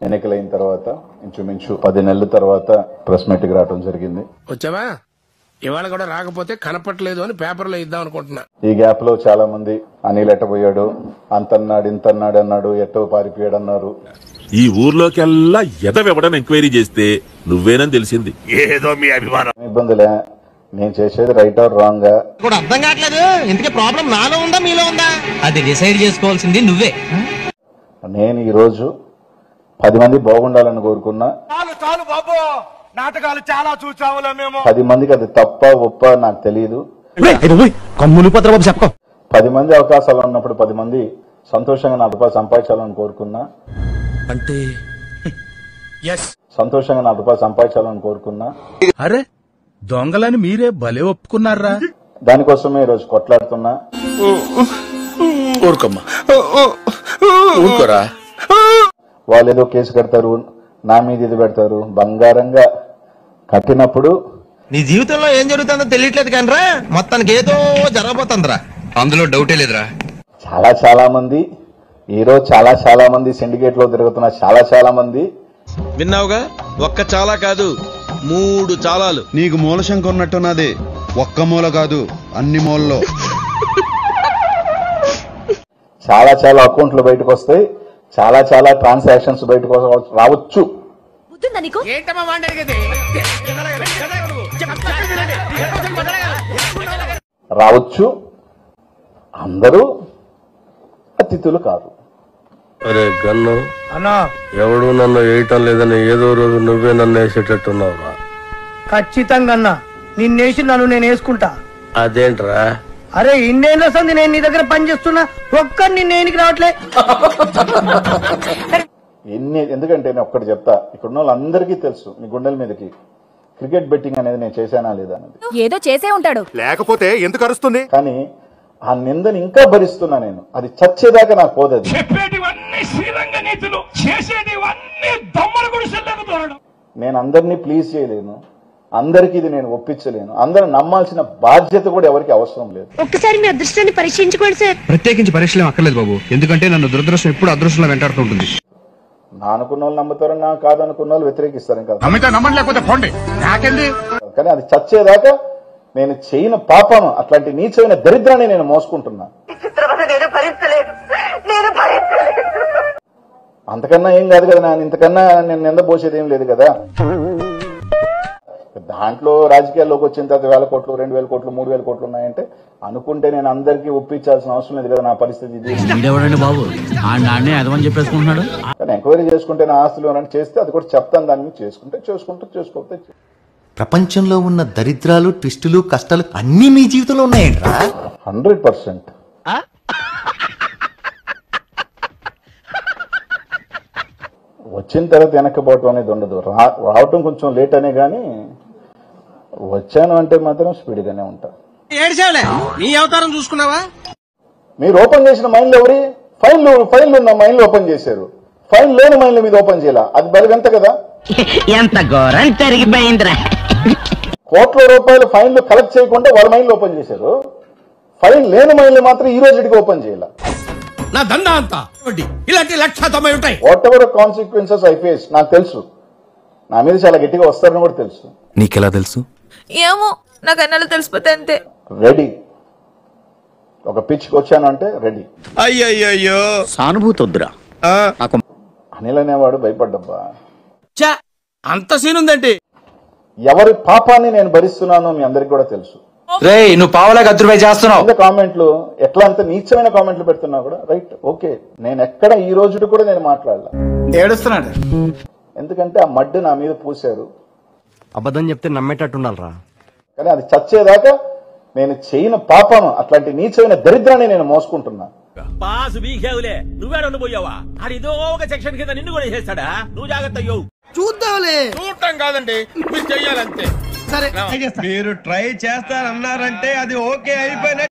ఎన్నికలైన తర్వాత ఇంచుమించు 10 నెలల తర్వాత ప్రెస్ మీట్కి రావడం జరిగింది. వచ్చావా? ఇవాళ కూడా రాకపోతే కనపట్లేదు అని పేపర్లో ఇద్దాం అనుకుంటున్నా. ఈ గ్యాప్ లో చాలా మంది అనిల్ ఎట్టబోయాడు, అంతన్నాడు ఇంతన్నాడు అన్నాడు, ఎట్టో పారిపోయాడు అన్నారు. ఈ ఊర్లోకెల్లా ఎదవెవడని ఎంక్వైరీ చేస్తే నువ్వేనని తెలిసింది. ఏదో మీ అభిమానం. ఇబ్బందులే, నేను చేసేది రైట్ ఆర్ రాంగ్ కూడా అర్థం కావట్లేదు. ఇంతకీ ప్రాబ్లం నాలో ఉందా మీలో ఉందా? అది డిసైడ్ చేసుకోవాల్సింది నువ్వే. నేను ఈ రోజు 10 మంది బాగుండాలని కోరుకున్నా. చాలు బాబు, నాటకాలు చాలా చూసాములే మేము. 10 మందికి అది తప్ప ఒప్ప నాకు తెలియదు. కమ్ములు పత్రబాబు చెప్పు. 10 మంది అవకాశాలు ఉన్నప్పుడు 10 మంది సంతోషంగా 4 రూపాయలు సంపాదించాలని కోరుకున్నా. అంటే సంతోషంగా 4 రూపాయలు సంపాదించాలని కోరుకున్నా. అరే దొంగలని మీరే భలే ఒప్పుకున్నారా? దానికోసమే ఈ రోజు కొట్లాడుతున్నా. ఊరుకోమ్మా, ఊరుకోరా. వాళ్ళు ఏదో కేసు కడతారు, నా మీద ఇది పెడతారు. బంగారంగా కట్టినప్పుడు నీ జీవితంలో ఏం జరుగుతుందో తెలియట్లేదు కానరా, మొత్తానికి ఏదో జరగబోతుందిరా, అందులో డౌటే లేదురా. చాలా మంది ఈరోజు చాలా మంది సిండికేట్ లో తిరుగుతున్న చాలా మంది. విన్నావుగా, ఒక్క చాలా కాదు 3 చాలాలు. నీకు మూలశంక ఉన్నట్టున్నది. ఒక్క మూల కాదు, అన్ని మూలలో. చాలా అకౌంట్లు బయటకు వస్తాయి, చాలా ట్రాన్సాక్షన్స్ బయటకు రావచ్చు. రావచ్చు. అందరూ అతిథులు కాదు. అరే గన్ను అన్నా, ఎవడు నన్ను వేయటం లేదని ఏదో రోజు నువ్వే నన్ను వేసేటట్టున్నావురా. ఖచ్చితంగా అన్నా, నిన్నేసి నన్ను నేను వేసుకుంటా. అదేంట్రా? అరే ఇన్నేళ్ళ సంది నేను నీ దగ్గర పనిచేస్తున్నా, ఒక్కరిని నేనికి రావట్లే. ఎందుకంటే నేను ఒక్కటి చెప్తా, ఇక్కడున్న వాళ్ళందరికీ తెలుసు, మీ గుండెల మీదకి క్రికెట్ బెట్టింగ్ అనేది నేను చేశానా లేదా అనేది. ఏదో చేసే ఉంటాడు, లేకపోతే ఎందుకు అరుస్తుంది? కానీ ఆ నిందని ఇంకా భరిస్తున్నా నేను. అది చచ్చేదాకా నాకు పోదది. నేను అందరినీ ప్లీజ్ చేయలేను, అందరికీ ఇది నేను ఒప్పించలేను. అందరూ నమ్మాల్సిన బాధ్యత కూడా ఎవరికి అవసరం లేదు. ఒక్కసారి మీ అదృష్టాన్ని పరీక్షించుకోండి సార్. ప్రత్యేకించి పరీక్షలు అక్కర్లేదు బాబు, ఎందుకంటే నన్ను దురదృష్టం ఎప్పుడు అదృష్టంలో వెంటాడుతుంటుంది. నా అనుకున్న వాళ్ళు నమ్ముతారు, నా కాదనుకున్న వాళ్ళు వ్యతిరేకిస్తారు. ఇంకా కానీ అది చచ్చేదాకా నేను చేయని పాపం, అట్లాంటి నీచమైన దరిద్రాన్ని నేను మోసుకుంటున్నా. అంతకన్నా ఏం కాదు కదా, ఇంతకన్నా నేను నిందపోసేది ఏం లేదు కదా. దాంట్లో రాజకీయాల్లోకి వచ్చిన తర్వాత 1000 కోట్లు 2000 కోట్లు 3000 కోట్లు ఉన్నాయంటే అనుకుంటే నేను అందరికీ ఒప్పించాల్సిన అవసరం లేదు కదా. నా పరిస్థితి ఇది. కానీ ఎంక్వైరీ చేసుకుంటే నా ఆస్తులు అని చేస్తే అది కూడా చెప్తాను. దాన్ని చేసుకోకపోతే ప్రపంచంలో ఉన్న దరిద్రాలు, ట్విస్టులు, కష్టాలు అన్ని మీ జీవితంలో ఉన్నాయంట్రా. 100%. వచ్చిన తర్వాత వెనక్కిపోవటం అనేది ఉండదు. రావటం కొంచెం లేట్ అనే గానీ వచ్చాను అంటే మాత్రం స్పీడ్ గానే ఉంటా. నీ అవతారం చూసుకున్నావా? మీరు ఓపెన్ చేసిన మైండ్లు ఎవరి ఫైల్ ఉన్న మైండ్లు ఓపెన్ చేశారు, ఫైల్ లేని మైండ్ల మీద ఓపెన్ చేయాల. అది బలిగంత కదా. ఎంత ఘోరం జరిగిపోయిందిరా. కోట్ల రూపాయలు ఫైన్లు కలెక్ట్ చేయకుండా వాళ్ళ మైండ్లు ఓపెన్ చేశారు. ఫైల్ లేని మైండ్లు మాత్రం ఈ రోజుకి ఓపెన్ చేయాల. నా దందా అంతా ఇలాంటి 190 ఉంటాయి. What ever consequences I face నాకు తెలుసు. నా మీద చాలా గట్టిగా వస్తారని కూడా తెలుసు. నీకెలా తెలుసు? ఏమో, నాకు అన్నలు తెలిసిపోతే అంతే. రెడీ. ఒక పిచ్కి వచ్చాను అంటే రెడీ. అయ్యయ్యో, సానుభూతి వద్దురా. అనిల్ అనేవాడు భయపడ్డబ్బా. అంత సీన్ ఉందండి. ఎవరి పాపాన్ని నేను భరిస్తున్నానో మీ అందరికి కూడా తెలుసు. నువ్వు పావలాగా అదృపై చేస్తున్నావు. కామెంట్లు ఎట్లా అంత నీచమైన కామెంట్లు పెడుతున్నా కూడా రైట్, ఓకే. నేను ఎక్కడ ఈ రోజు కూడా నేను మాట్లాడలా. ఏడుస్తున్నాడు ఎందుకంటే ఆ మడ్డు నా మీద పూసారు. అబద్ధం చెప్తే నమ్మేటట్టుండాలరా. కానీ అది చచ్చేదాకా నేను చేయని పాపం, అట్లాంటి నీచమైన దరిద్రాన్ని నేను మోసుకుంటున్నా. పాసు బీకేవులే, నువ్వేడను పోయావా? అడిదో ఒక సెక్షన్ కింద నిన్ను కూడా చేస్తాడా? నువ్వు జాగ్రత్త అయ్యో. చూద్దాంలే. చూడటం కాదండి, మీరు చెయ్యాలంతే. సరే మీరు ట్రై చేస్తారన్నారంటే అది ఓకే అయిపోయిన